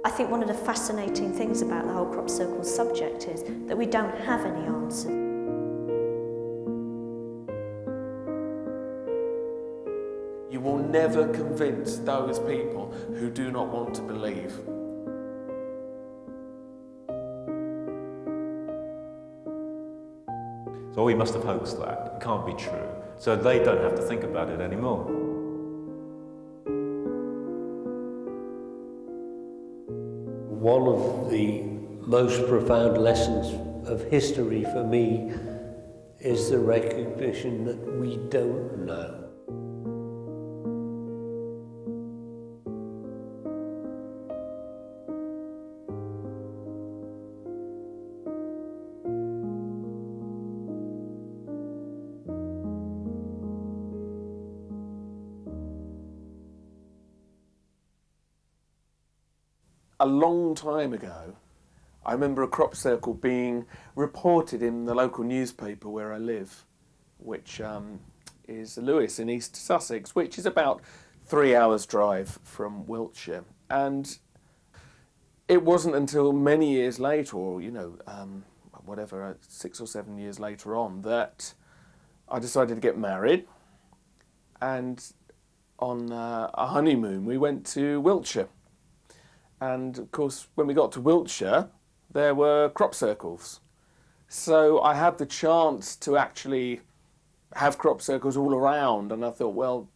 I think one of the fascinating things about the whole crop circle subject is that we don't have any answers. You will never convince those people who do not want to believe. So we must have hoaxed that. It can't be true. So they don't have to think about it anymore. One of the most profound lessons of history for me is the recognition that we don't know. A long time ago, I remember a crop circle being reported in the local newspaper where I live, which is Lewes in East Sussex, which is about 3 hours' drive from Wiltshire. And it wasn't until many years later, or, you know, whatever, 6 or 7 years later on, that I decided to get married. And on a honeymoon, we went to Wiltshire. And of course, when we got to Wiltshire, there were crop circles. So I had the chance to actually have crop circles all around, and I thought, well,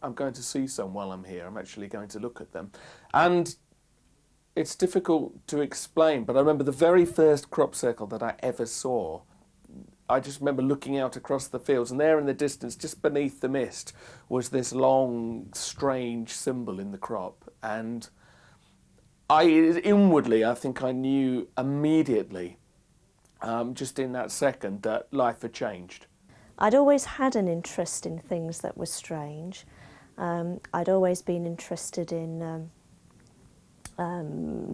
I'm going to see some while I'm here. I'm actually going to look at them. And it's difficult to explain, but I remember the very first crop circle that I ever saw. I just remember looking out across the fields, and there in the distance, just beneath the mist, was this long, strange symbol in the crop. And inwardly, I think I knew immediately, just in that second, that life had changed. I'd always had an interest in things that were strange. I'd always been interested in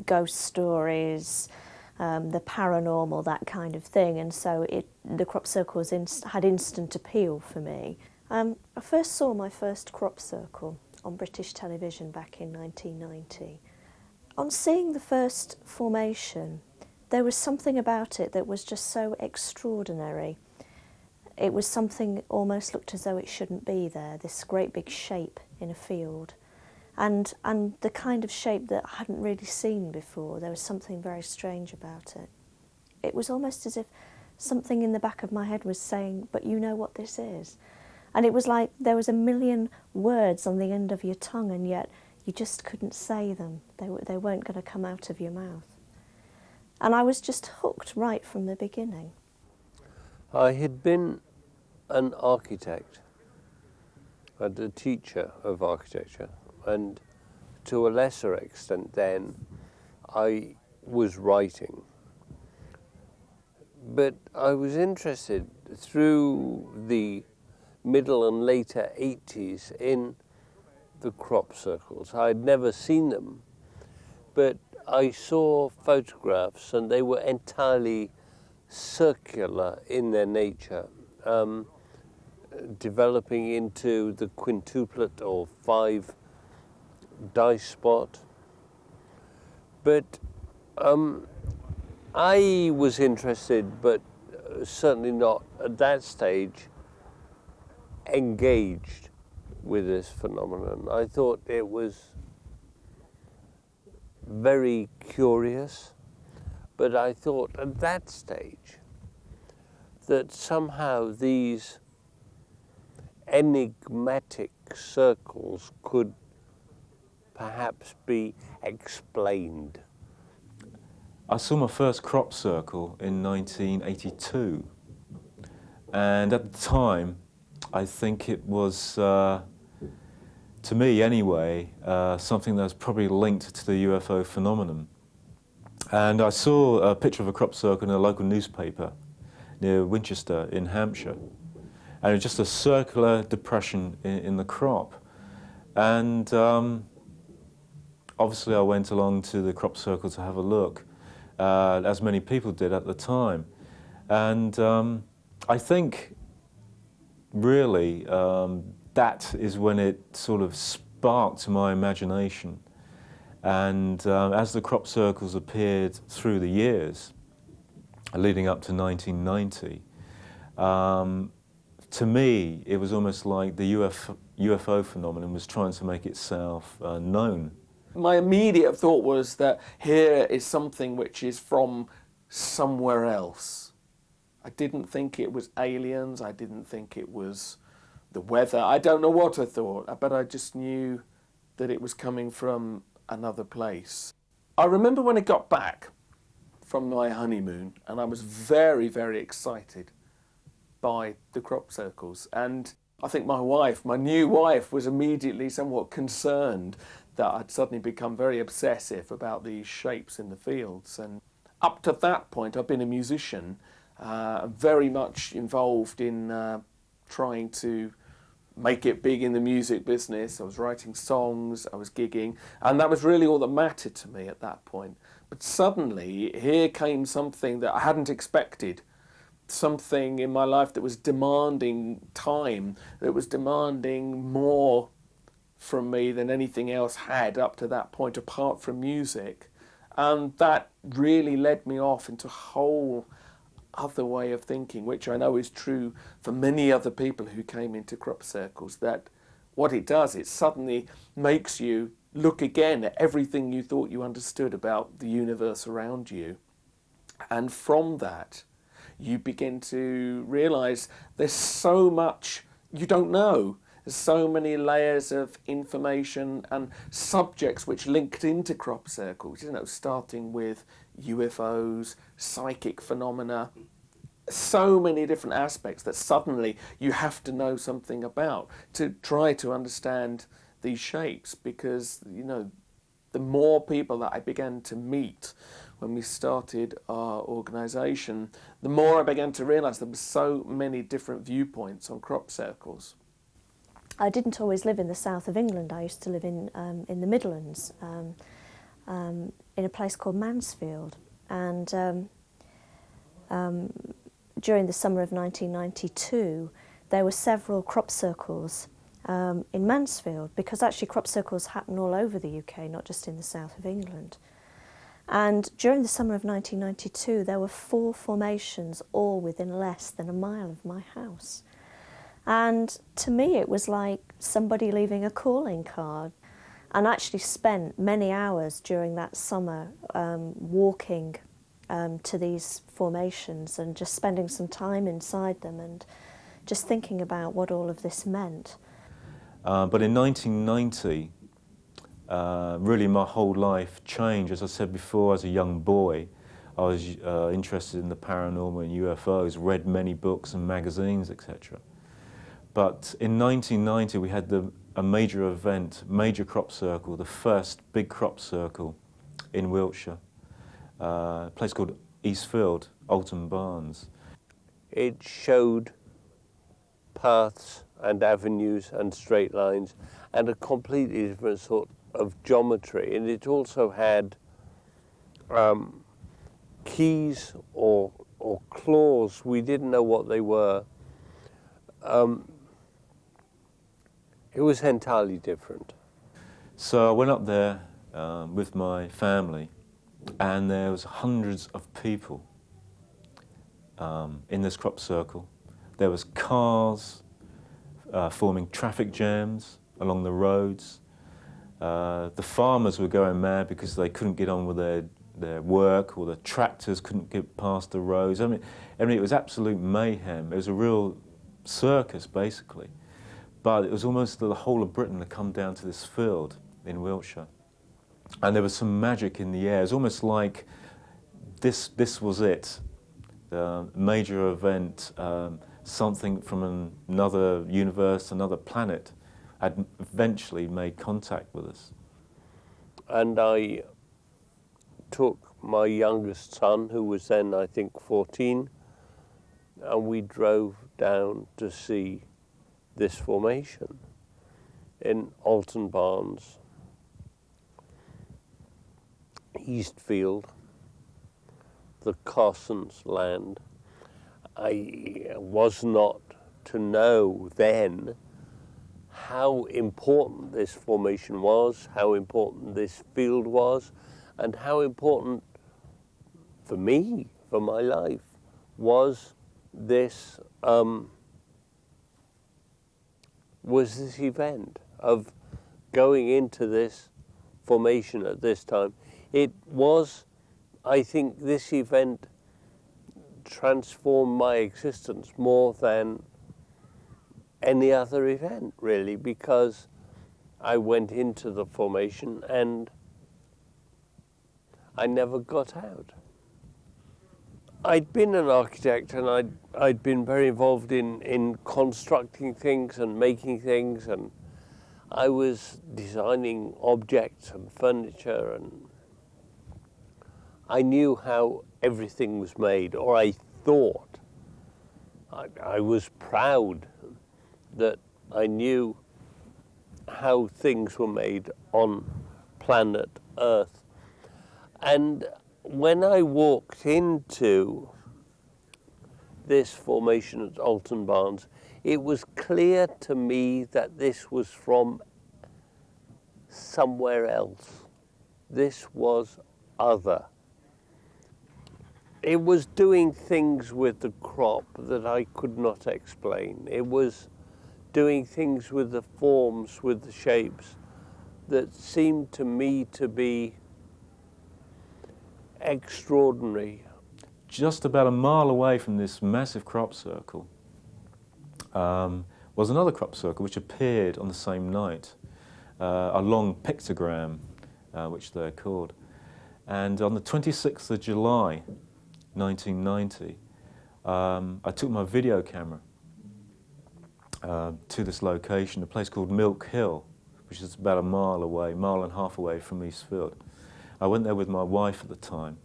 ghost stories, the paranormal, that kind of thing, and so the crop circle had instant appeal for me. I first saw my first crop circle on British television back in 1990. On seeing the first formation, there was something about it that was just so extraordinary. It was something almost looked as though it shouldn't be there, this great big shape in a field. And the kind of shape that I hadn't really seen before. There was something very strange about it. It was almost as if something in the back of my head was saying, but you know what this is. And it was like there was a million words on the end of your tongue, and yet you just couldn't say them. They weren't going to come out of your mouth. And I was just hooked right from the beginning. I had been an architect and a teacher of architecture, and to a lesser extent then I was writing. But I was interested through the middle and later 80s in the crop circles. I had never seen them, but I saw photographs and they were entirely circular in their nature, developing into the quintuplet or 5 dice spot. But I was interested, but certainly not at that stage engaged with this phenomenon. I thought it was very curious, but I thought at that stage that somehow these enigmatic circles could perhaps be explained. I saw my first crop circle in 1982, and at the time I think it was, to me anyway, something that was probably linked to the UFO phenomenon. And I saw a picture of a crop circle in a local newspaper near Winchester in Hampshire. And it was just a circular depression in the crop. And obviously I went along to the crop circle to have a look, as many people did at the time. And I think really that is when it sort of sparked my imagination. And as the crop circles appeared through the years, leading up to 1990, to me, it was almost like the UFO phenomenon was trying to make itself known. My immediate thought was that here is something which is from somewhere else. I didn't think it was aliens, I didn't think it was the weather, I don't know what I thought, but I just knew that it was coming from another place. I remember when I got back from my honeymoon, and I was very, very excited by the crop circles, and I think my new wife, was immediately somewhat concerned that I'd suddenly become very obsessive about these shapes in the fields. And up to that point, I've been a musician, very much involved in trying to make it big in the music business. I was writing songs, I was gigging, and that was really all that mattered to me at that point. But suddenly, here came something that I hadn't expected, something in my life that was demanding time, that was demanding more from me than anything else had up to that point, apart from music. And that really led me off into a whole other way of thinking, which I know is true for many other people who came into crop circles, that what it does, it suddenly makes you look again at everything you thought you understood about the universe around you. And from that, you begin to realise there's so much you don't know. There's so many layers of information and subjects which linked into crop circles, starting with UFOs, psychic phenomena, so many different aspects that suddenly you have to know something about to try to understand these shapes, because, the more people that I began to meet when we started our organisation, the more I began to realise there were so many different viewpoints on crop circles. I didn't always live in the south of England. I used to live in the Midlands, in a place called Mansfield. And during the summer of 1992, there were several crop circles in Mansfield, because actually crop circles happen all over the UK, not just in the south of England. And during the summer of 1992, there were 4 formations, all within less than a mile of my house. And to me, it was like somebody leaving a calling card. And I actually spent many hours during that summer walking to these formations and just spending some time inside them and just thinking about what all of this meant. But in 1990, really my whole life changed. As I said before, as a young boy, I was interested in the paranormal and UFOs, read many books and magazines, etc. But in 1990, we had a major event, major crop circle, the first big crop circle in Wiltshire, a place called Eastfield, Alton Barnes. It showed paths and avenues and straight lines and a completely different sort of geometry. And it also had keys or claws. We didn't know what they were. It was entirely different. So I went up there with my family, and there was hundreds of people in this crop circle. There was cars forming traffic jams along the roads. The farmers were going mad because they couldn't get on with their work, or the tractors couldn't get past the roads. I mean, it was absolute mayhem. It was a real circus, basically. But it was almost the whole of Britain had come down to this field in Wiltshire. And there was some magic in the air. It was almost like this was it. The major event, something from another universe, another planet, had eventually made contact with us. And I took my youngest son, who was then, I think, 14, and we drove down to see this formation in Alton Barnes, Eastfield, the Carson's land. I was not to know then how important this formation was, how important this field was, and how important for me, for my life, was this event of going into this formation at this time. It was, I think, this event transformed my existence more than any other event, really, because I went into the formation and I never got out. I'd been an architect and I'd been very involved in constructing things and making things, and I was designing objects and furniture, and I knew how everything was made, or I thought. I was proud that I knew how things were made on planet Earth. And when I walked into this formation at Alton Barnes, it was clear to me that this was from somewhere else. This was other. It was doing things with the crop that I could not explain. It was doing things with the forms, with the shapes, that seemed to me to be extraordinary. Just about a mile away from this massive crop circle was another crop circle which appeared on the same night, a long pictogram, which they're called. And on the 26th of July, 1990, I took my video camera to this location, a place called Milk Hill, which is about a mile away, mile and a half away from Eastfield. I went there with my wife at the time,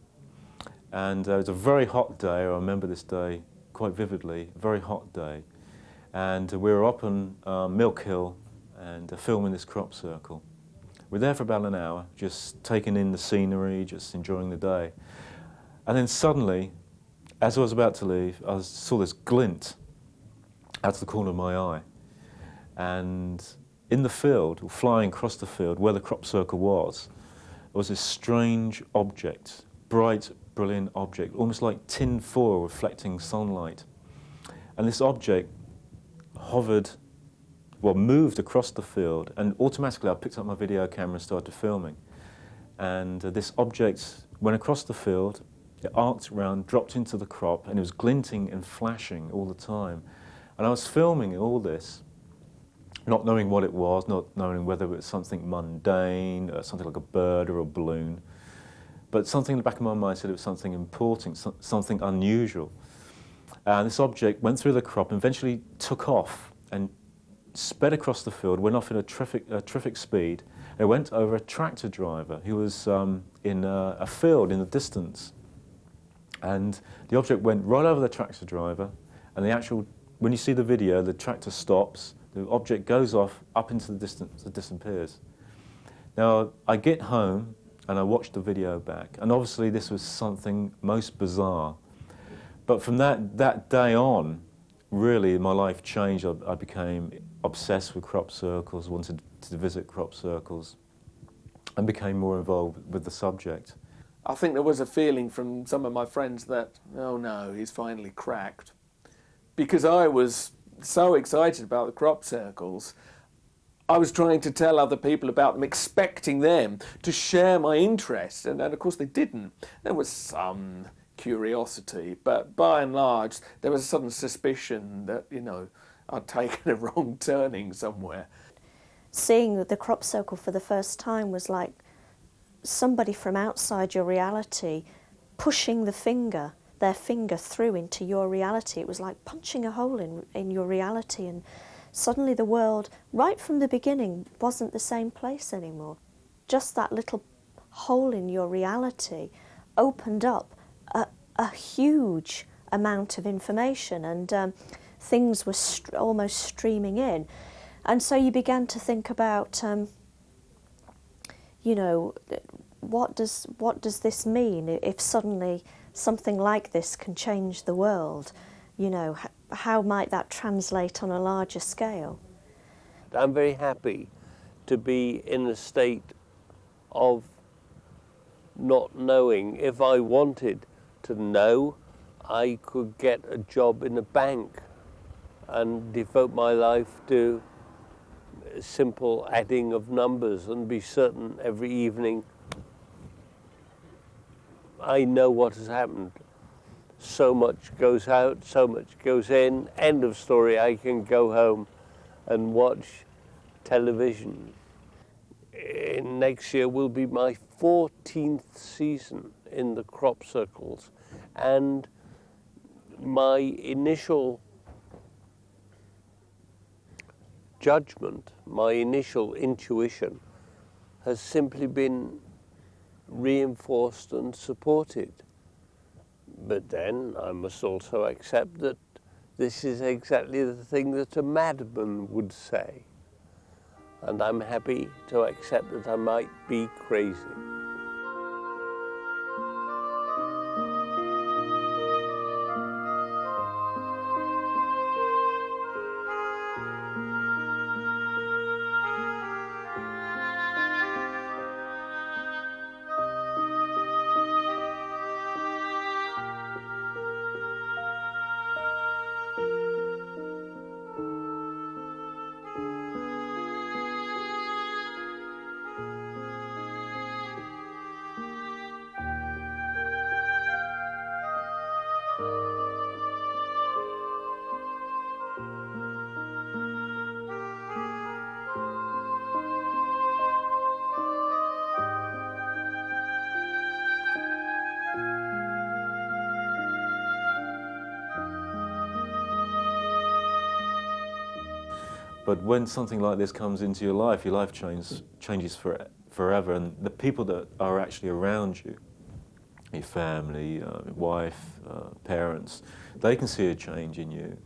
and it was a very hot day. I remember this day quite vividly, a very hot day. And we were up on Milk Hill and filming this crop circle. We were there for about an hour, just taking in the scenery, just enjoying the day. And then suddenly, as I was about to leave, I saw this glint out of the corner of my eye. And in the field, flying across the field where the crop circle was this strange object, bright, brilliant object, almost like tin foil reflecting sunlight. And this object hovered, well, moved across the field, and automatically I picked up my video camera and started filming. And this object went across the field, it arced around, dropped into the crop, and it was glinting and flashing all the time. And I was filming all this, not knowing what it was, not knowing whether it was something mundane, something like a bird or a balloon. But something in the back of my mind said it was something important, something unusual. And this object went through the crop and eventually took off and sped across the field, went off in a terrific speed. It went over a tractor driver who was in a field in the distance. And the object went right over the tractor driver, and when you see the video, the tractor stops, the object goes off up into the distance, it disappears. Now, I get home and I watch the video back, and obviously this was something most bizarre. But from that day on, really my life changed. I became obsessed with crop circles, wanted to visit crop circles, and became more involved with the subject. I think there was a feeling from some of my friends that, oh no, he's finally cracked. Because I was so excited about the crop circles, I was trying to tell other people about them, expecting them to share my interest, and of course they didn't. There was some curiosity, but by and large there was a sudden suspicion that, I'd taken a wrong turning somewhere. Seeing the crop circle for the first time was like somebody from outside your reality pushing their finger through into your reality. It was like punching a hole in your reality, and suddenly the world, right from the beginning, wasn't the same place anymore. Just that little hole in your reality opened up a huge amount of information, and things were almost streaming in. And so you began to think about, what does this mean if suddenly something like this can change the world? How might that translate on a larger scale? I'm very happy to be in a state of not knowing. If I wanted to know, I could get a job in a bank and devote my life to simple adding of numbers and be certain every evening I know what has happened. So much goes out, so much goes in, end of story. I can go home and watch television. Next year will be my 14th season in the crop circles, and my initial judgment, my initial intuition has simply been reinforced and supported. But then I must also accept that this is exactly the thing that a madman would say. And I'm happy to accept that I might be crazy. But when something like this comes into your life changes forever, and the people that are actually around you, your family, your wife, parents, they can see a change in you.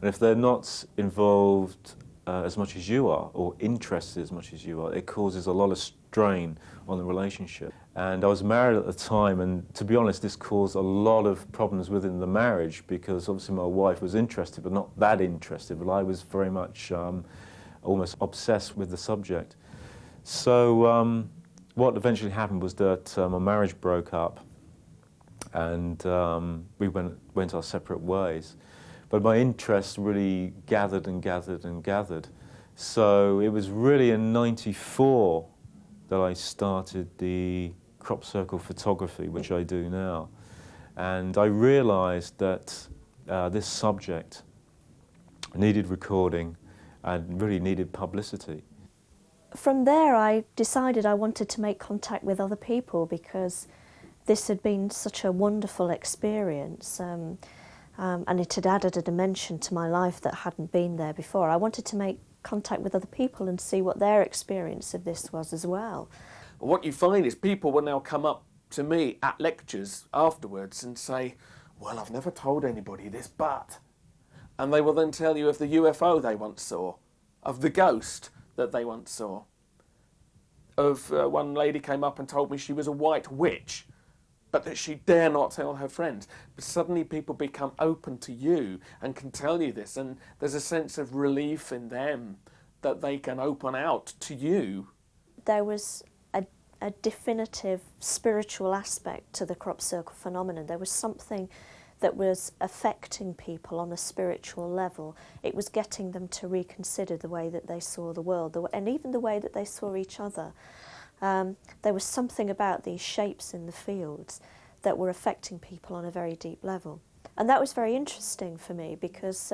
And if they're not involved as much as you are, or interested as much as you are, it causes a lot of strain on the relationship. And I was married at the time, and to be honest, this caused a lot of problems within the marriage, because obviously my wife was interested, but not that interested, but I was very much almost obsessed with the subject. So what eventually happened was that my marriage broke up, and we went our separate ways. But my interest really gathered and gathered and gathered. So it was really in '94 that I started the crop circle photography, which I do now. And I realized that this subject needed recording and really needed publicity. From there, I decided I wanted to make contact with other people, because this had been such a wonderful experience. And it had added a dimension to my life that hadn't been there before. I wanted to make contact with other people and see what their experience of this was as well. What you find is people will now come up to me at lectures afterwards and say, well, I've never told anybody this, but... And they will then tell you of the UFO they once saw, of the ghost that they once saw. Of one lady came up and told me she was a white witch, but that she dare not tell her friends. But suddenly people become open to you and can tell you this, and there's a sense of relief in them that they can open out to you. There was a definitive spiritual aspect to the crop circle phenomenon. There was something that was affecting people on a spiritual level. It was getting them to reconsider the way that they saw the world, and even the way that they saw each other. There was something about these shapes in the fields that were affecting people on a very deep level. And that was very interesting for me, because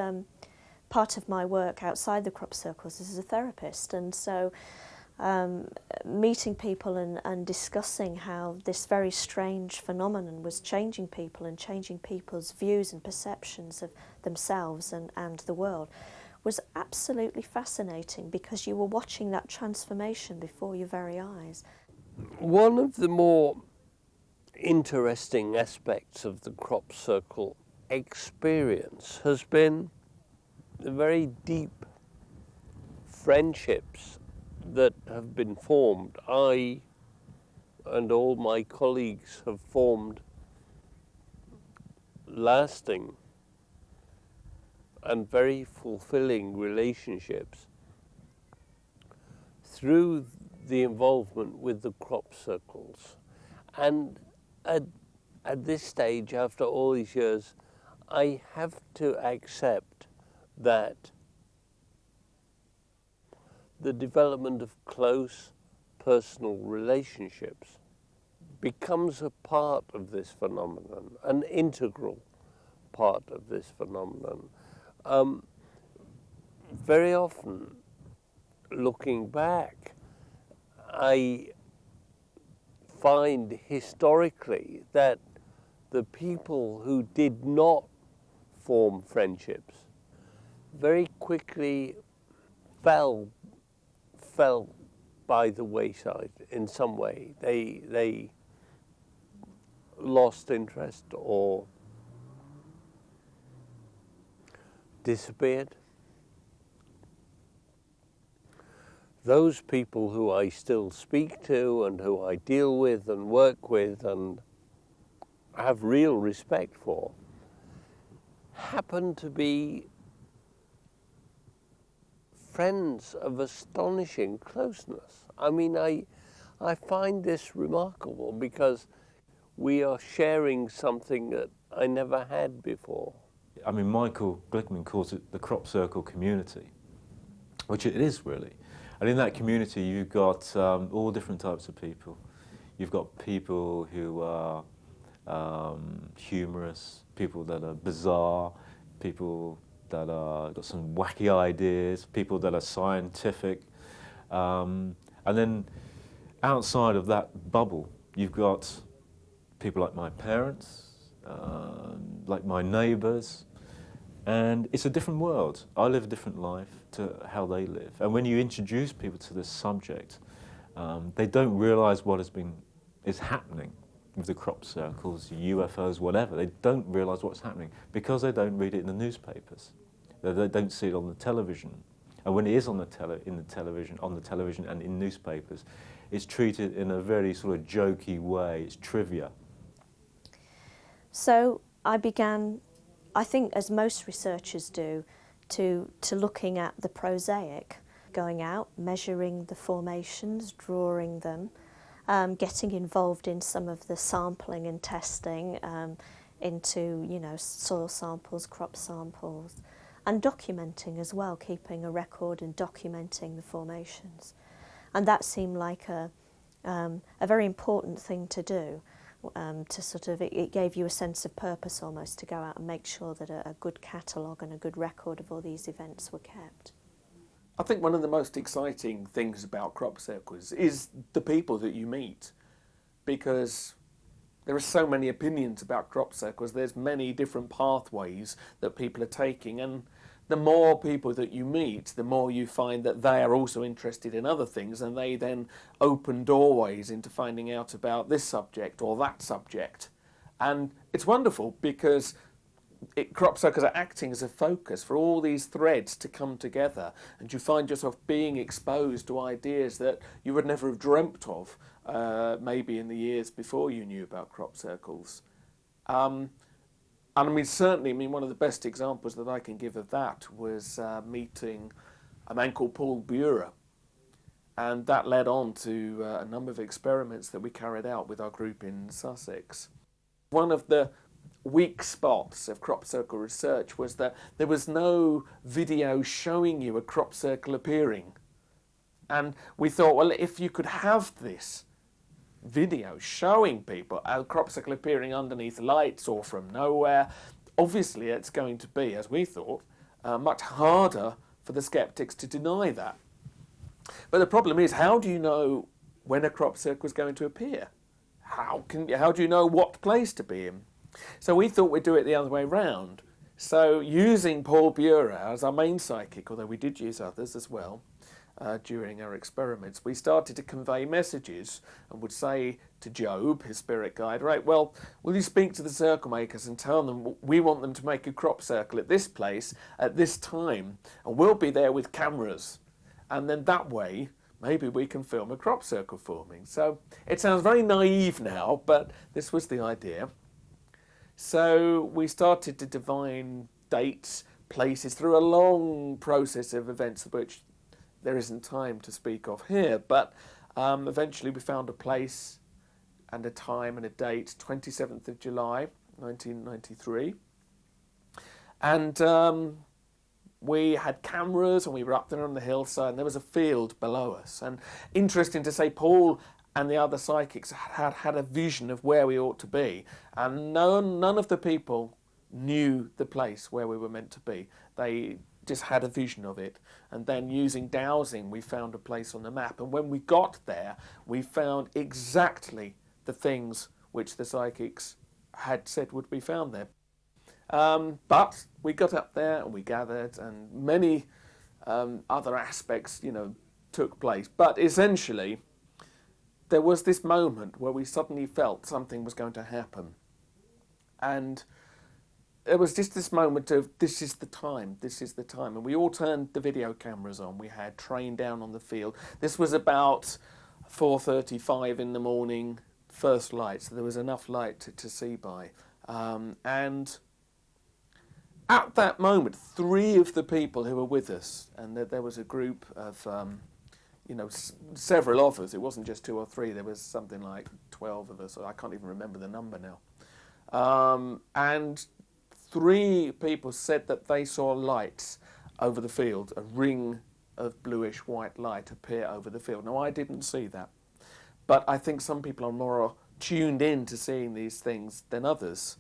part of my work outside the crop circles is as a therapist, and so meeting people and discussing how this very strange phenomenon was changing people and changing people's views and perceptions of themselves and the world was absolutely fascinating, because you were watching that transformation before your very eyes. One of the more interesting aspects of the crop circle experience has been the very deep friendships that have been formed. I and all my colleagues have formed lasting and very fulfilling relationships through the involvement with the crop circles. And at this stage, after all these years, I have to accept that the development of close personal relationships becomes a part of this phenomenon, an integral part of this phenomenon. Very often, looking back, I find historically that the people who did not form friendships very quickly fell by the wayside in some way. They lost interest or disappeared. Those people who I still speak to and who I deal with and work with and have real respect for happen to be friends of astonishing closeness. I mean, I find this remarkable because we are sharing something that I never had before. I mean, Michael Glickman calls it the crop circle community, which it is really. And in that community, you've got all different types of people. You've got people who are humorous, people that are bizarre, people that are got some wacky ideas, people that are scientific. And then outside of that bubble, you've got people like my parents, like my neighbours, and it's a different world. I live a different life to how they live. And when you introduce people to this subject, they don't realise what is happening with the crop circles, UFOs, whatever. They don't realise what's happening because they don't read it in the newspapers. They don't see it on the television. And when it is on the television and in newspapers, it's treated in a very sort of jokey way. It's trivia. So I began, I think as most researchers do, to looking at the prosaic, going out, measuring the formations, drawing them, getting involved in some of the sampling and testing into, you know, soil samples, crop samples, and documenting as well, keeping a record and documenting the formations. And that seemed like a very important thing to do. To sort of, it gave you a sense of purpose almost to go out and make sure that a good catalogue and a good record of all these events were kept. I think one of the most exciting things about crop circles is the people that you meet, because there are so many opinions about crop circles. There's many different pathways that people are taking, and the more people that you meet, the more you find that they are also interested in other things, and they then open doorways into finding out about this subject or that subject. And it's wonderful because crop circles are acting as a focus for all these threads to come together, and you find yourself being exposed to ideas that you would never have dreamt of maybe in the years before you knew about crop circles. And I mean, certainly, one of the best examples that I can give of that was meeting a man called Paul Bure, and that led on to a number of experiments that we carried out with our group in Sussex. One of the weak spots of crop circle research was that there was no video showing you a crop circle appearing. And we thought, well, if you could have this video showing people a crop circle appearing underneath lights or from nowhere, obviously it's going to be, as we thought, much harder for the skeptics to deny that. But the problem is, how do you know when a crop circle is going to appear? How do you know what place to be in? So we thought we'd do it the other way round. So using Paul Bure as our main psychic, although we did use others as well during our experiments, we started to convey messages and would say to Job, his spirit guide, right, well, will you speak to the circle makers and tell them we want them to make a crop circle at this place at this time, and we'll be there with cameras, and then that way maybe we can film a crop circle forming. So it sounds very naive now, but this was the idea. So we started to divine dates, places, through a long process of events, which there isn't time to speak of here, but eventually we found a place and a time and a date, 27th of July, 1993. And we had cameras and we were up there on the hillside and there was a field below us. And interesting to say, Paul and the other psychics had a vision of where we ought to be. And none of the people knew the place where we were meant to be. They just had a vision of it. And then using dowsing, we found a place on the map. And when we got there, we found exactly the things which the psychics had said would be found there. But we got up there and we gathered, and many other aspects, took place. But essentially, there was this moment where we suddenly felt something was going to happen. And it was just this moment of, this is the time. And we all turned the video cameras on. We had trained down on the field. This was about 4:35 in the morning, first light, so there was enough light to see by. And at that moment, 3 of the people who were with us, and there was a group of, several of us, it wasn't just 2 or 3, there was something like 12 of us, I can't even remember the number now. And 3 people said that they saw lights over the field, a ring of bluish-white light appear over the field. Now, I didn't see that, but I think some people are more tuned in to seeing these things than others.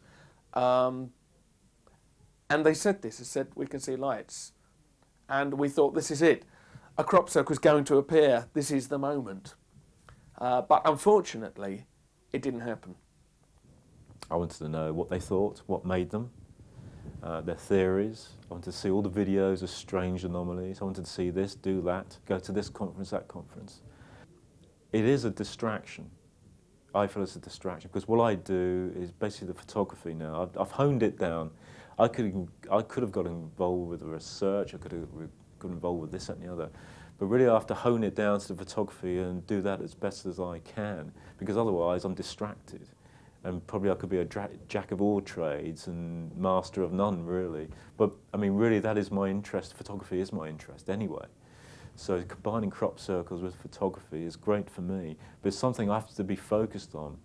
And they said this, they said, we can see lights. And we thought, this is it. A crop circle is going to appear. This is the moment. But unfortunately, it didn't happen. I wanted to know what they thought, what made them, their theories. I wanted to see all the videos of strange anomalies. I wanted to see this, do that, go to this conference, that conference. It is a distraction. I feel it's a distraction because what I do is basically the photography now. I've honed it down. I could have got involved with the research, I could have got involved with this, that and the other. But really I have to hone it down to the photography and do that as best as I can, because otherwise I'm distracted. And probably I could be a jack of all trades and master of none, really. But, I mean, really that is my interest. Photography is my interest anyway. So combining crop circles with photography is great for me, but it's something I have to be focused on.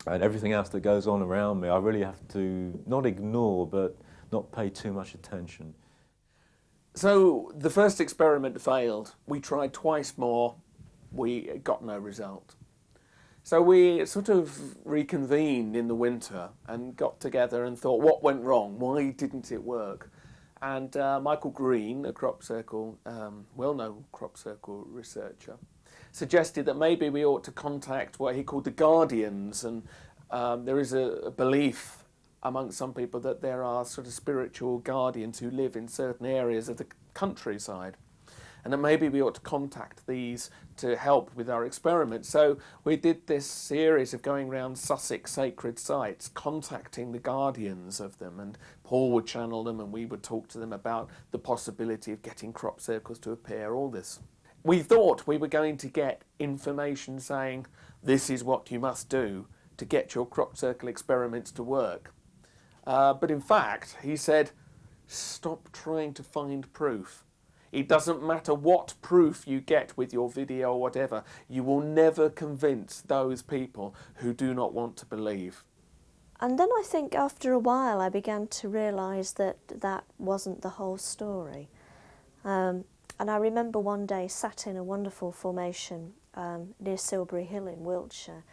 And everything else that goes on around me, I really have to not ignore, but not pay too much attention. So the first experiment failed. We tried twice more. We got no result. So we sort of reconvened in the winter and got together and thought, what went wrong? Why didn't it work? And Michael Green, a crop circle, well-known crop circle researcher, suggested that maybe we ought to contact what he called the guardians. And there is a belief amongst some people that there are sort of spiritual guardians who live in certain areas of the countryside. And that maybe we ought to contact these to help with our experiment. So we did this series of going around Sussex sacred sites, contacting the guardians of them, and Paul would channel them and we would talk to them about the possibility of getting crop circles to appear, all this. We thought we were going to get information saying, this is what you must do to get your crop circle experiments to work. But in fact, he said, stop trying to find proof. It doesn't matter what proof you get with your video or whatever, you will never convince those people who do not want to believe. And then I think after a while I began to realise that that wasn't the whole story. And I remember one day sat in a wonderful formation near Silbury Hill in Wiltshire,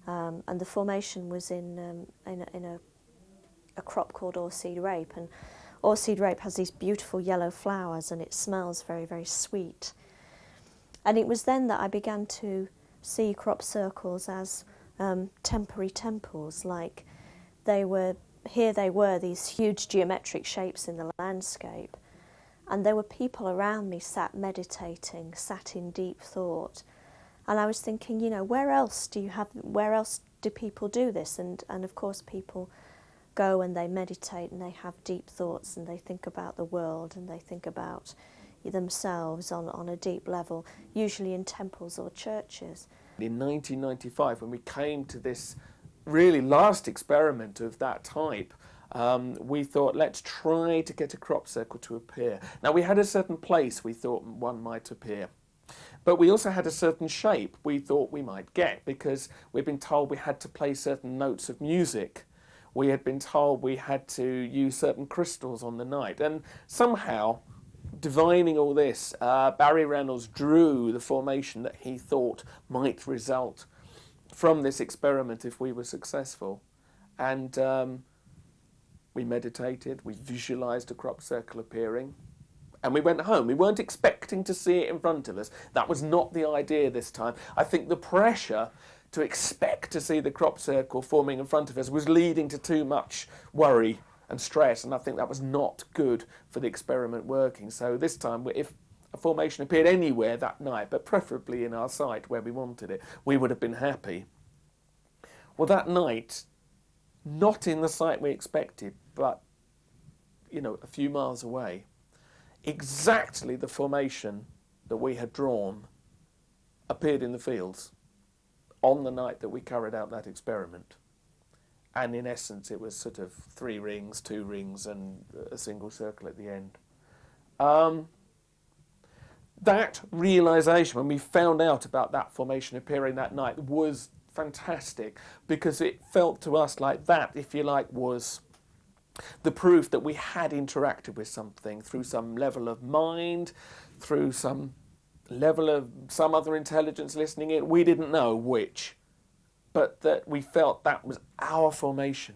and the formation was in a crop called oreseed rape, and oreseed rape has these beautiful yellow flowers and it smells very, very sweet. And it was then that I began to see crop circles as temporary temples, like they were these huge geometric shapes in the landscape, and there were people around me sat meditating, sat in deep thought. And I was thinking, where else do people do this? And of course people go and they meditate and they have deep thoughts and they think about the world and they think about themselves on a deep level, usually in temples or churches. In 1995, when we came to this really last experiment of that type, we thought, let's try to get a crop circle to appear. Now, we had a certain place we thought one might appear, but we also had a certain shape we thought we might get, because we'd been told we had to play certain notes of music. We had been told we had to use certain crystals on the night, and somehow, divining all this, Barry Reynolds drew the formation that he thought might result from this experiment if we were successful. And we meditated, we visualised a crop circle appearing, and we went home. We weren't expecting to see it in front of us. That was not the idea this time. I think the pressure to expect to see the crop circle forming in front of us was leading to too much worry and stress, and I think that was not good for the experiment working. So this time, if a formation appeared anywhere that night, but preferably in our sight where we wanted it, we would have been happy. Well, that night, not in the site we expected, but, you know, a few miles away, exactly the formation that we had drawn appeared in the fields on the night that we carried out that experiment. And in essence, it was sort of 3 rings, 2 rings, and a single circle at the end. That realisation, when we found out about that formation appearing that night, was fantastic, because it felt to us like that, if you like, was the proof that we had interacted with something through some level of mind, through some level of some other intelligence listening in. We didn't know which, but that we felt that was our formation.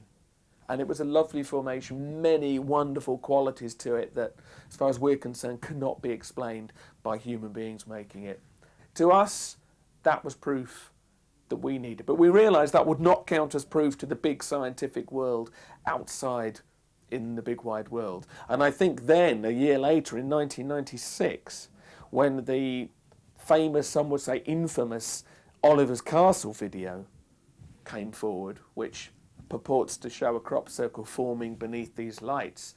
And it was a lovely formation, many wonderful qualities to it that, as far as we're concerned, could not be explained by human beings making it. To us, that was proof that we needed. But we realised that would not count as proof to the big scientific world outside in the big wide world. And I think then, a year later, in 1996, when the famous, some would say infamous, Oliver's Castle video came forward, which purports to show a crop circle forming beneath these lights,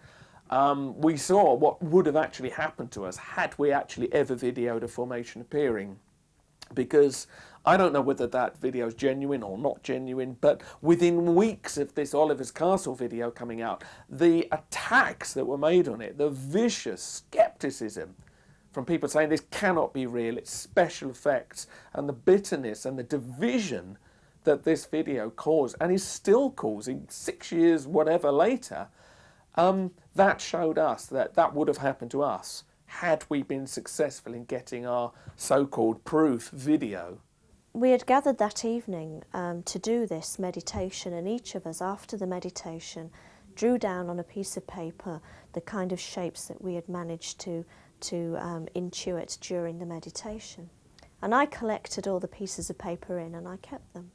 we saw what would have actually happened to us had we actually ever videoed a formation appearing. Because I don't know whether that video is genuine or not genuine, but within weeks of this Oliver's Castle video coming out, the attacks that were made on it, the vicious scepticism from people saying this cannot be real, it's special effects, and the bitterness and the division that this video caused, and is still causing 6 years, whatever, later, that showed us that that would have happened to us had we been successful in getting our so-called proof video. We had gathered that evening to do this meditation, and each of us, after the meditation, drew down on a piece of paper the kind of shapes that we had managed to intuit during the meditation. And I collected all the pieces of paper in, and I kept them.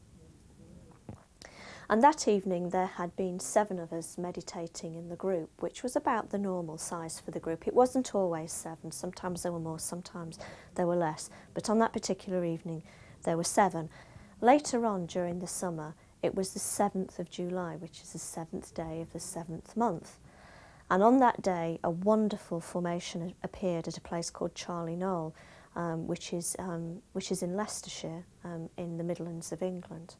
And that evening there had been 7 of us meditating in the group, which was about the normal size for the group. It wasn't always 7, sometimes there were more, sometimes there were less. But on that particular evening there were 7. Later on during the summer it was the 7th of July, which is the 7th day of the 7th month. And on that day a wonderful formation appeared at a place called Charlie Knoll, which is in Leicestershire, in the Midlands of England.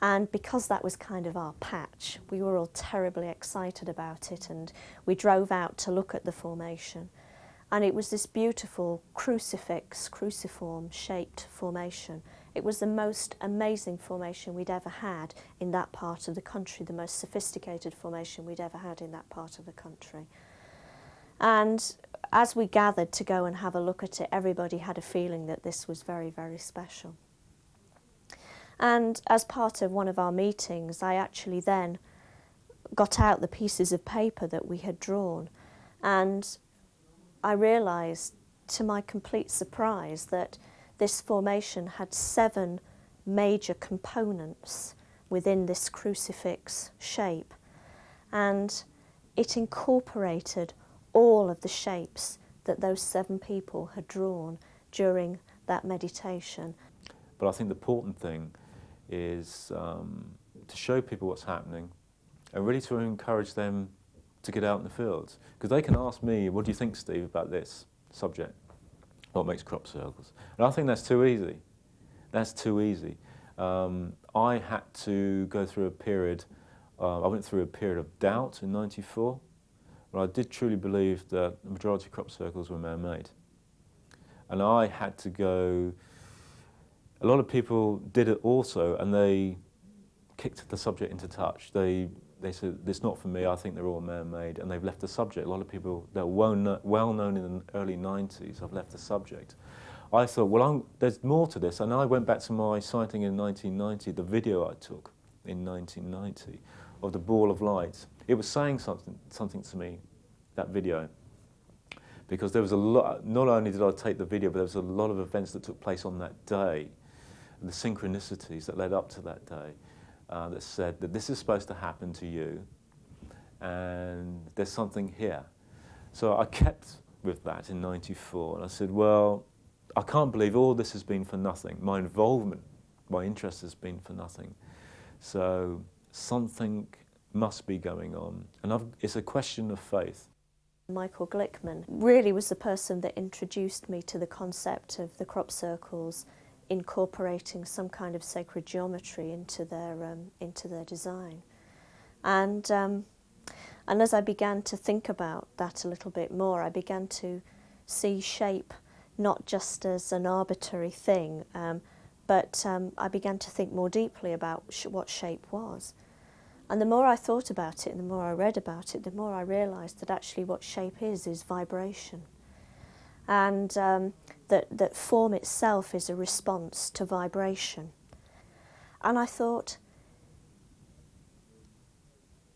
And because that was kind of our patch, we were all terribly excited about it, and we drove out to look at the formation. And it was this beautiful cruciform shaped formation. It was the most amazing formation we'd ever had in that part of the country, the most sophisticated formation we'd ever had in that part of the country. And as we gathered to go and have a look at it, everybody had a feeling that this was very, very special. And as part of one of our meetings, I actually then got out the pieces of paper that we had drawn, and I realised, to my complete surprise, that this formation had 7 major components within this crucifix shape, and it incorporated all of the shapes that those 7 people had drawn during that meditation. But I think the important thing is to show people what's happening and really to encourage them to get out in the fields. Because they can ask me, what do you think, Steve, about this subject? What makes crop circles? And I think that's too easy. That's too easy. I had to go through a period I went through a period of doubt in '94, but I did truly believe that the majority of crop circles were man-made. And I had to go, a lot of people did it also, and they kicked the subject into touch. They said, "It's not for me, I think they're all man-made," and they've left the subject. A lot of people that were well known in the early 90s have left the subject. I thought, well, there's more to this, and I went back to my sighting in 1990, the video I took in 1990 of the ball of light. It was saying something to me, that video, because there was a lot, not only did I take the video, but there was a lot of events that took place on that day, the synchronicities that led up to that day, that said that this is supposed to happen to you, and there's something here. So I kept with that in '94, and I said, well, I can't believe all this has been for nothing. My involvement, my interest has been for nothing. So something must be going on, and it's a question of faith. Michael Glickman really was the person that introduced me to the concept of the crop circles incorporating some kind of sacred geometry into their design. And as I began to think about that a little bit more, I began to see shape not just as an arbitrary thing, but I began to think more deeply about what shape was. And the more I thought about it and the more I read about it, the more I realised that actually what shape is vibration. And that form itself is a response to vibration. And I thought,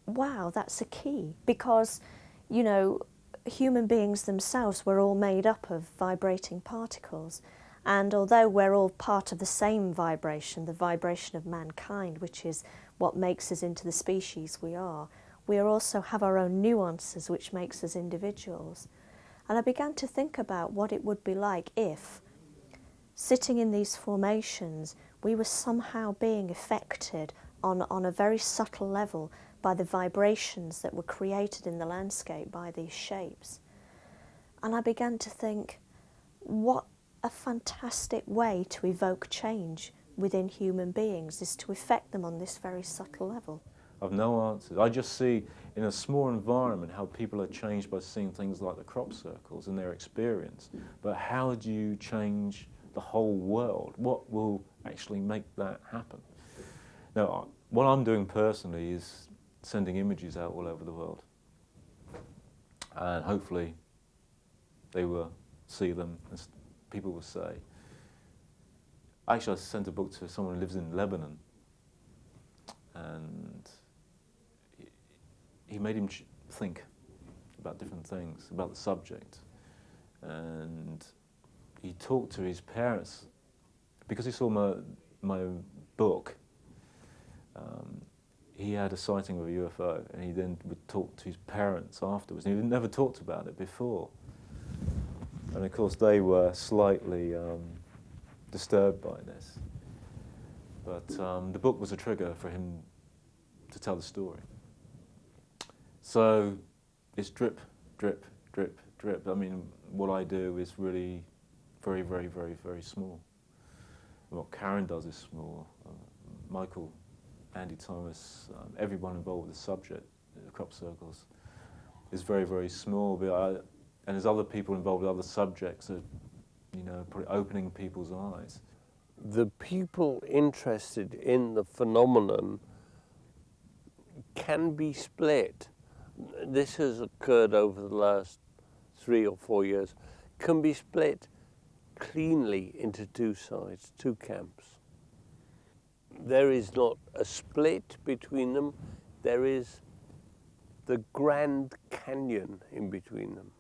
wow, that's a key, because, you know, human beings themselves were all made up of vibrating particles. And although we're all part of the same vibration, the vibration of mankind, which is what makes us into the species we are also have our own nuances which makes us individuals. And I began to think about what it would be like if, sitting in these formations, we were somehow being affected on a very subtle level by the vibrations that were created in the landscape by these shapes. And I began to think, what a fantastic way to evoke change within human beings is to affect them on this very subtle level. I've no answers. I just see in a small environment how people are changed by seeing things like the crop circles and their experience. But how do you change the whole world? What will actually make that happen? Now, what I'm doing personally is sending images out all over the world. And hopefully they will see them, as people will say. Actually, I sent a book to someone who lives in Lebanon, and he made him think about different things, about the subject. And he talked to his parents, because he saw my book. He had a sighting of a UFO, and he then would talk to his parents afterwards, and he never talked about it before. And of course they were slightly disturbed by this. But the book was a trigger for him to tell the story. So it's drip, drip, drip, drip. I mean, what I do is really very, very, very, very small. What Karen does is small. Michael, Andy Thomas, everyone involved with the subject, the crop circles, is very, very small. But and there's other people involved with other subjects that, you know, probably opening people's eyes. The people interested in the phenomenon can be split. This has occurred over the last 3 or 4 years, can be split cleanly into two sides, two camps. There is not a split between them, there is the Grand Canyon in between them.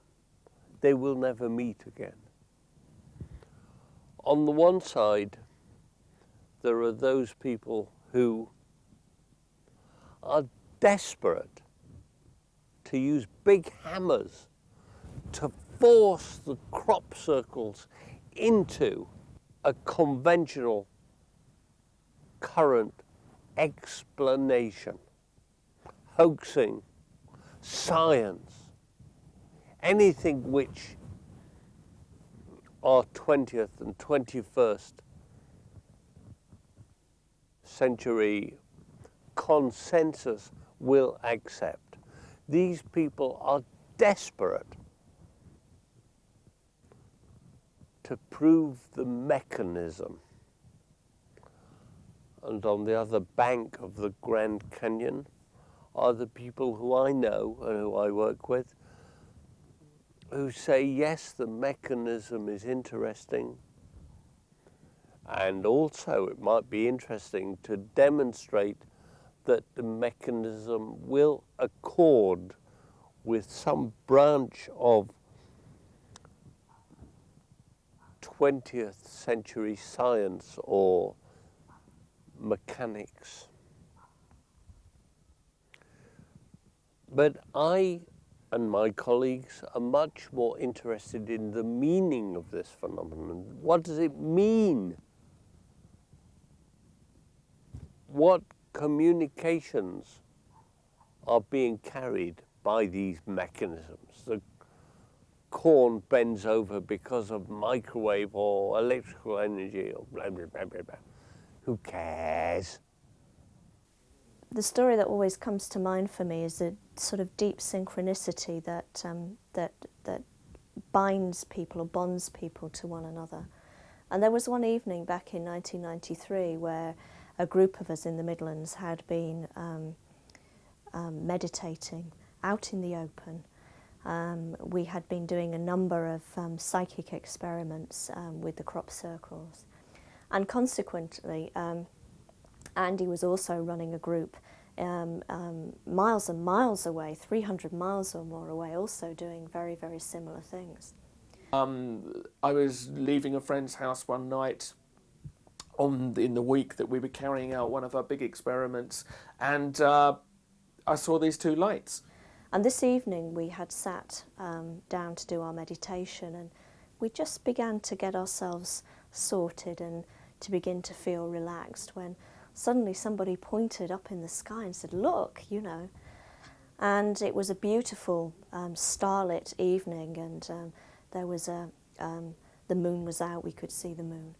They will never meet again. On the one side, there are those people who are desperate to use big hammers to force the crop circles into a conventional current explanation, hoaxing, science, anything which our 20th and 21st century consensus will accept. These people are desperate to prove the mechanism. And on the other bank of the Grand Canyon are the people who I know and who I work with, who say, yes, the mechanism is interesting, and also it might be interesting to demonstrate that the mechanism will accord with some branch of 20th century science or mechanics. But I and my colleagues are much more interested in the meaning of this phenomenon. What does it mean? What communications are being carried by these mechanisms? The corn bends over because of microwave or electrical energy or blah, blah, blah, blah, blah. Who cares? The story that always comes to mind for me is the sort of deep synchronicity that that binds people or bonds people to one another. And there was one evening back in 1993 where a group of us in the Midlands had been meditating out in the open. We had been doing a number of psychic experiments with the crop circles, and consequently Andy was also running a group miles and miles away, 300 miles or more away, also doing very, very similar things. I was leaving a friend's house one night in the week that we were carrying out one of our big experiments, and I saw these two lights. And this evening we had sat down to do our meditation, and we just began to get ourselves sorted and to begin to feel relaxed when suddenly somebody pointed up in the sky and said, "Look, you know." And it was a beautiful starlit evening, and there was the moon was out, we could see the moon.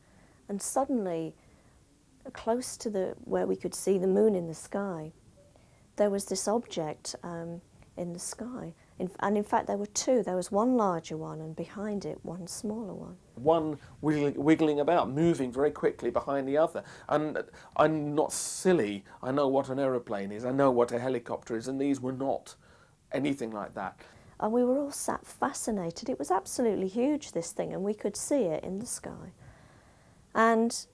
And suddenly, close to where we could see the moon in the sky, there was this object in the sky. And in fact, there were two. There was one larger one, and behind it, one smaller one. One wiggling about, moving very quickly behind the other. And I'm not silly. I know what an aeroplane is. I know what a helicopter is, and these were not anything like that. And we were all sat fascinated. It was absolutely huge, this thing, and we could see it in the sky. And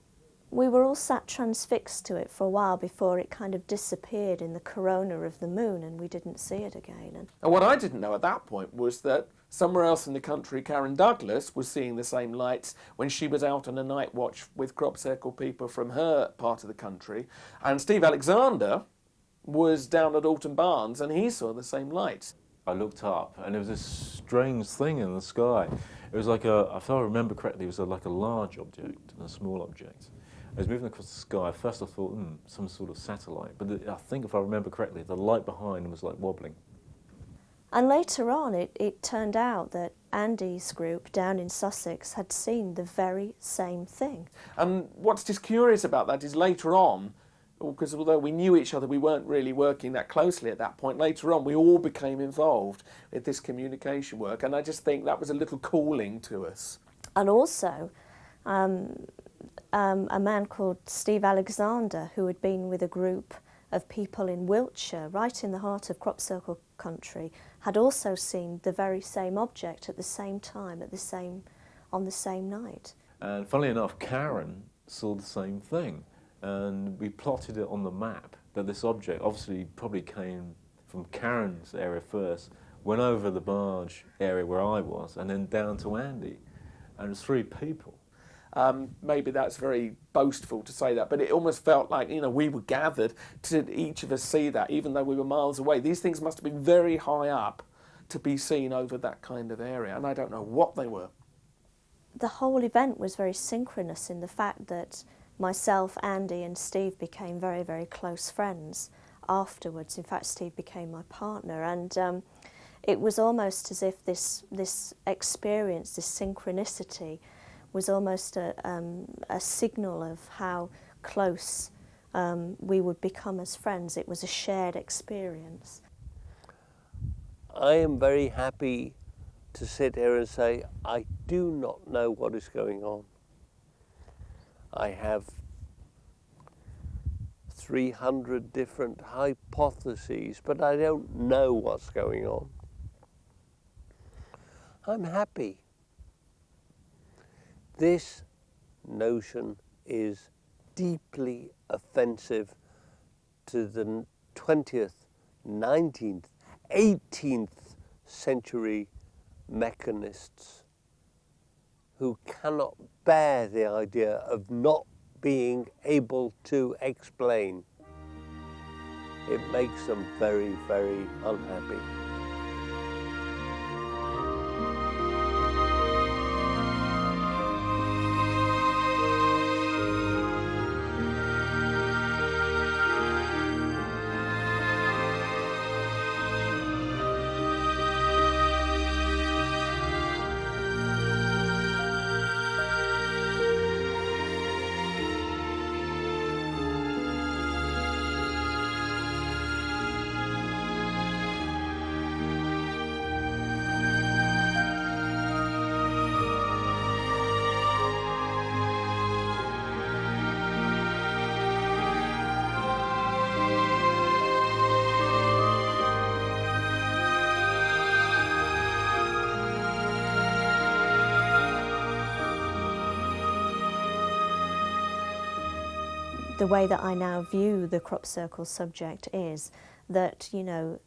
we were all sat transfixed to it for a while before it kind of disappeared in the corona of the moon, and we didn't see it again. And what I didn't know at that point was that somewhere else in the country, Karen Douglas was seeing the same lights when she was out on a night watch with crop circle people from her part of the country. And Steve Alexander was down at Alton Barnes, and he saw the same lights. I looked up, and there was this strange thing in the sky. It was like if I remember correctly, it was like a large object and a small object. It was moving across the sky. First I thought, some sort of satellite. But I think if I remember correctly, the light behind was like wobbling. And later on, it turned out that Andy's group down in Sussex had seen the very same thing. And what's just curious about that is later on, because although we knew each other, we weren't really working that closely at that point. Later on, we all became involved with this communication work, and I just think that was a little calling to us. And also, a man called Steve Alexander, who had been with a group of people in Wiltshire, right in the heart of crop circle country, had also seen the very same object at the same time, on the same night. And funnily enough, Karen saw the same thing. And we plotted it on the map that this object obviously probably came from Karen's area first, went over the barge area where I was, and then down to Andy. And it was 3 people. Maybe that's very boastful to say that, but it almost felt like, we were gathered to each of us see that, even though we were miles away. These things must have been very high up to be seen over that kind of area, and I don't know what they were. The whole event was very synchronous in the fact that myself, Andy and Steve became very, very close friends afterwards. In fact, Steve became my partner, and it was almost as if this experience, this synchronicity, was almost a signal of how close we would become as friends. It was a shared experience. I am very happy to sit here and say, I do not know what is going on. I have 300 different hypotheses, but I don't know what's going on. I'm happy. This notion is deeply offensive to the 20th, 19th, 18th century mechanists who cannot bear the idea of not being able to explain. It makes them very, very unhappy. The way that I now view the crop circle subject is that, you know,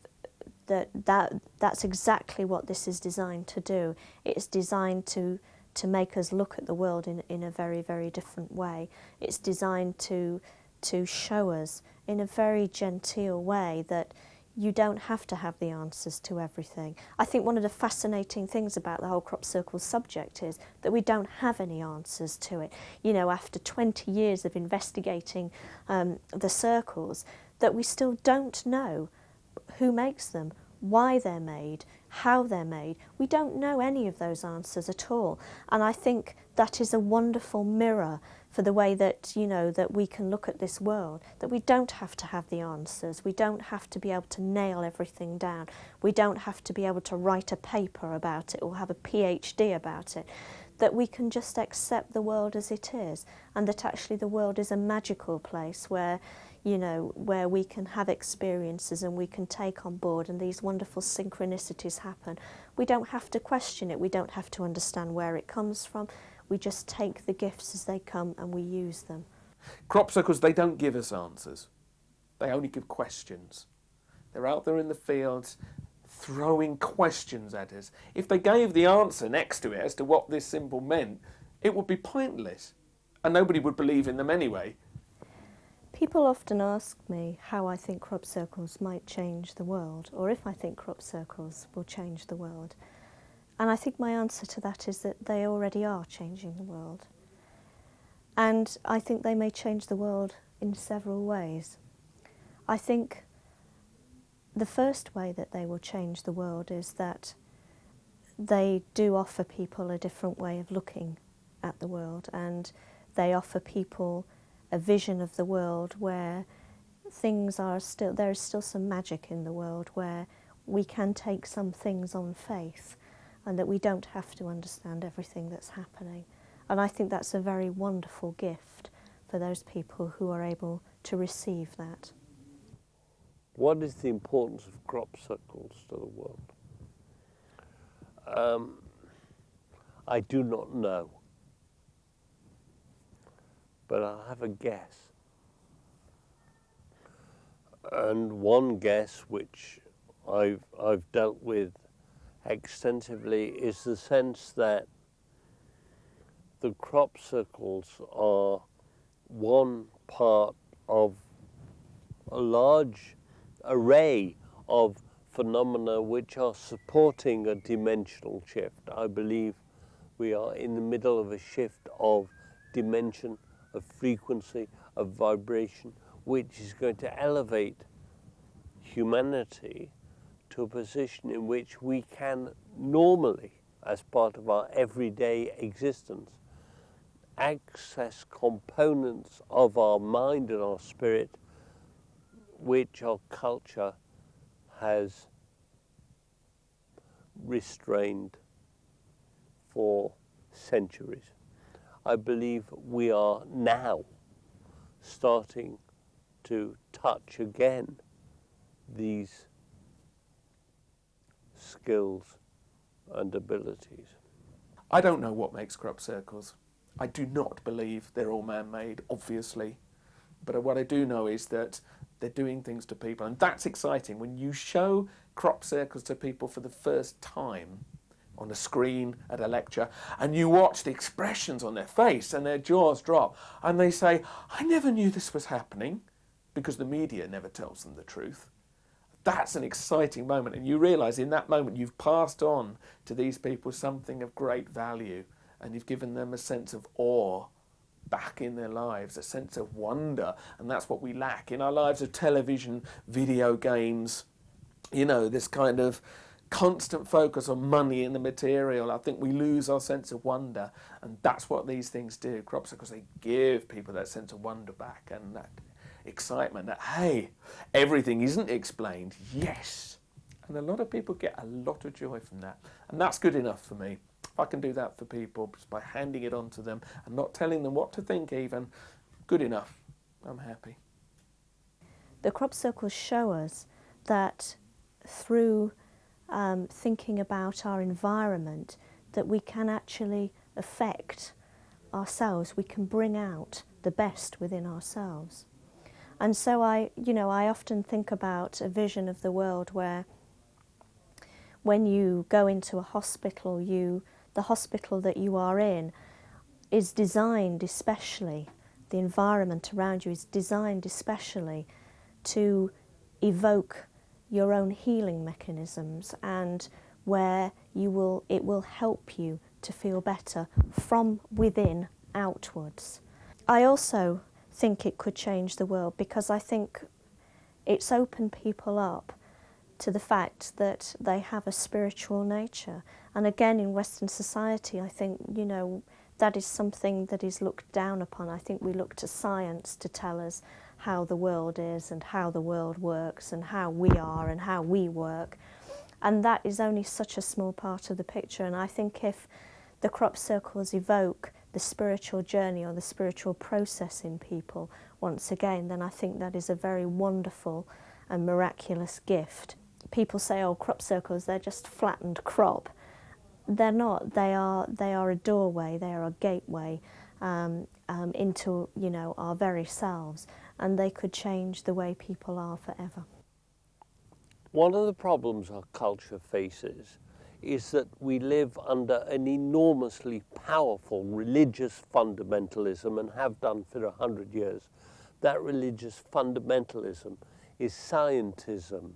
that's exactly what this is designed to do. It's designed to make us look at the world in a very, very different way. It's designed to show us in a very genteel way that you don't have to have the answers to everything. I think one of the fascinating things about the whole crop circle subject is that we don't have any answers to it. You know, after 20 years of investigating the circles, that we still don't know who makes them, why they're made, how they're made. We don't know any of those answers at all. And I think that is a wonderful mirror for the way that, you know, that we can look at this world, that we don't have to have the answers. We don't have to be able to nail everything down. We don't have to be able to write a paper about it or have a PhD about it. That we can just accept the world as it is, and that actually the world is a magical place where, you know, where we can have experiences and we can take on board, and these wonderful synchronicities happen. We don't have to question it. We don't have to understand where it comes from. We just take the gifts as they come and we use them. Crop circles, they don't give us answers. They only give questions. They're out there in the fields throwing questions at us. If they gave the answer next to it as to what this symbol meant, it would be pointless and nobody would believe in them anyway. People often ask me how I think crop circles might change the world, or if I think crop circles will change the world. And I think my answer to that is that they already are changing the world. And I think they may change the world in several ways. I think the first way that they will change the world is that they do offer people a different way of looking at the world, and they offer people a vision of the world where things are still, there is still some magic in the world, where we can take some things on faith and that we don't have to understand everything that's happening. And I think that's a very wonderful gift for those people who are able to receive that. What is the importance of crop circles to the world? I do not know, but I'll have a guess. And one guess which I've dealt with extensively is the sense that the crop circles are one part of a large array of phenomena which are supporting a dimensional shift. I believe we are in the middle of a shift of dimension, of frequency, of vibration, which is going to elevate humanity to a position in which we can normally, as part of our everyday existence, access components of our mind and our spirit which our culture has restrained for centuries. I believe we are now starting to touch again these skills and abilities. I don't know what makes crop circles. I do not believe they're all man-made, obviously. But what I do know is that they're doing things to people, and that's exciting. When you show crop circles to people for the first time on a screen at a lecture, and you watch the expressions on their face and their jaws drop, and they say, I never knew this was happening, because the media never tells them the truth. That's an exciting moment, and you realise in that moment you've passed on to these people something of great value, and you've given them a sense of awe back in their lives, a sense of wonder, and that's what we lack in our lives of television, video games, you know, this kind of constant focus on money and the material. I think we lose our sense of wonder, and that's what these things do. Crop circles, they give people that sense of wonder back and that excitement that, hey, everything isn't explained. Yes. And a lot of people get a lot of joy from that, and that's good enough for me. If I can do that for people just by handing it on to them and not telling them what to think even, good enough. I'm happy. The crop circles show us that through thinking about our environment, that we can actually affect ourselves. We can bring out the best within ourselves. And so I often think about a vision of the world where when you go into a hospital, the hospital that you are in is designed especially, the environment around you is designed especially to evoke your own healing mechanisms, and where it will help you to feel better from within outwards. I also think it could change the world, because I think it's opened people up to the fact that they have a spiritual nature. And again, in Western society, I think, that is something that is looked down upon. I think we look to science to tell us how the world is and how the world works and how we are and how we work. And that is only such a small part of the picture. And I think if the crop circles evoke the spiritual journey or the spiritual process in people once again, then I think that is a very wonderful and miraculous gift. People say, oh, crop circles, they're just flattened crop. They're not. They are a doorway, they are a gateway into, our very selves, and they could change the way people are forever. One of the problems our culture faces is that we live under an enormously powerful religious fundamentalism, and have done for 100 years. That religious fundamentalism is scientism.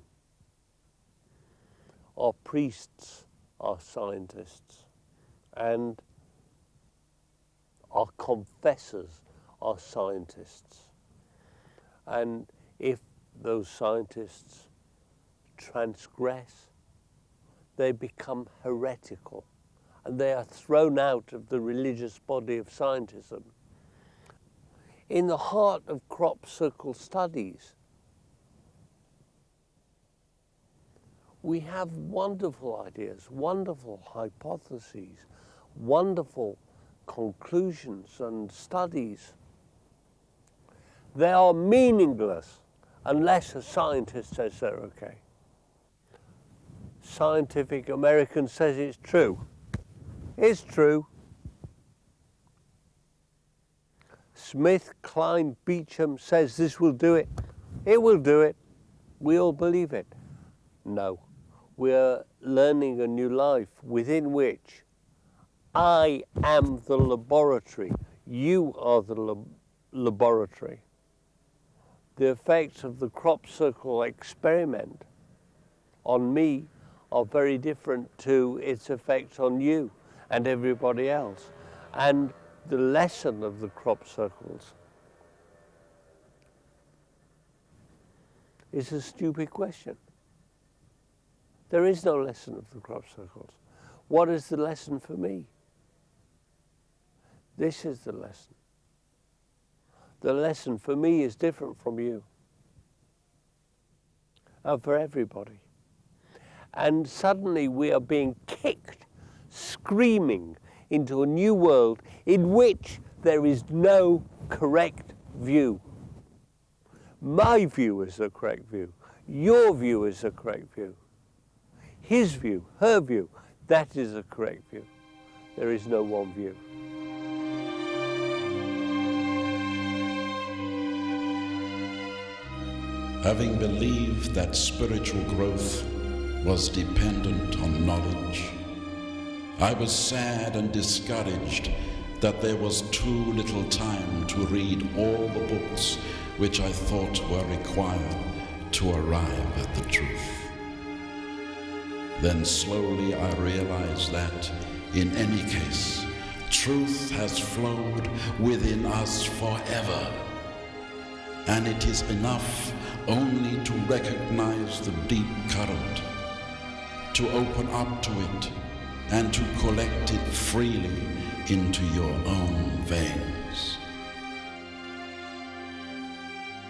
Our priests are scientists, and our confessors are scientists. And if those scientists transgress, they become heretical, and they are thrown out of the religious body of scientism. In the heart of crop circle studies, we have wonderful ideas, wonderful hypotheses, wonderful conclusions and studies. They are meaningless unless a scientist says they're okay. Scientific American says it's true. It's true. Smith, Klein, Beecham says this will do it. It will do it. We all believe it. No. We're learning a new life within which I am the laboratory. You are the laboratory. The effects of the crop circle experiment on me are very different to its effects on you and everybody else. And the lesson of the crop circles is a stupid question. There is no lesson of the crop circles. What is the lesson for me? This is the lesson. The lesson for me is different from you, and for everybody. And suddenly we are being kicked, screaming, into a new world in which there is no correct view. My view is the correct view. Your view is the correct view. His view, her view, that is the correct view. There is no one view. Having believed that spiritual growth was dependent on knowledge, I was sad and discouraged that there was too little time to read all the books which I thought were required to arrive at the truth. Then slowly I realized that, in any case, truth has flowed within us forever, and it is enough only to recognize the deep current, to open up to it, and to collect it freely into your own veins.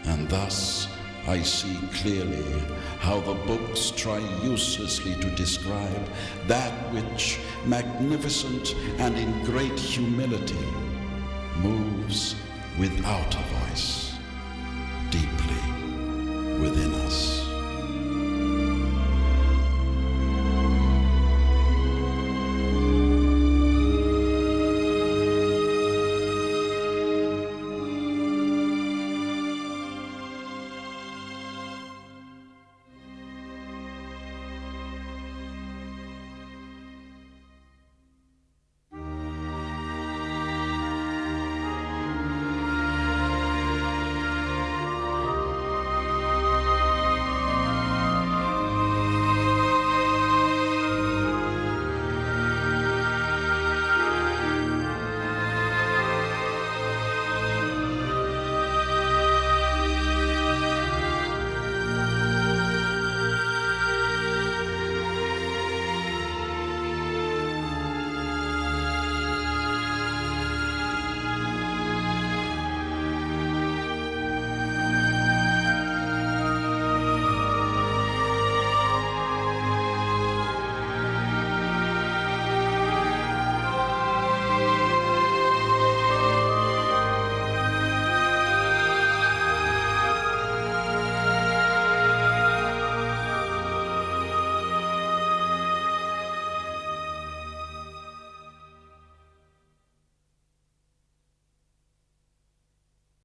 And thus I see clearly how the books try uselessly to describe that which, magnificent and in great humility, moves without a voice.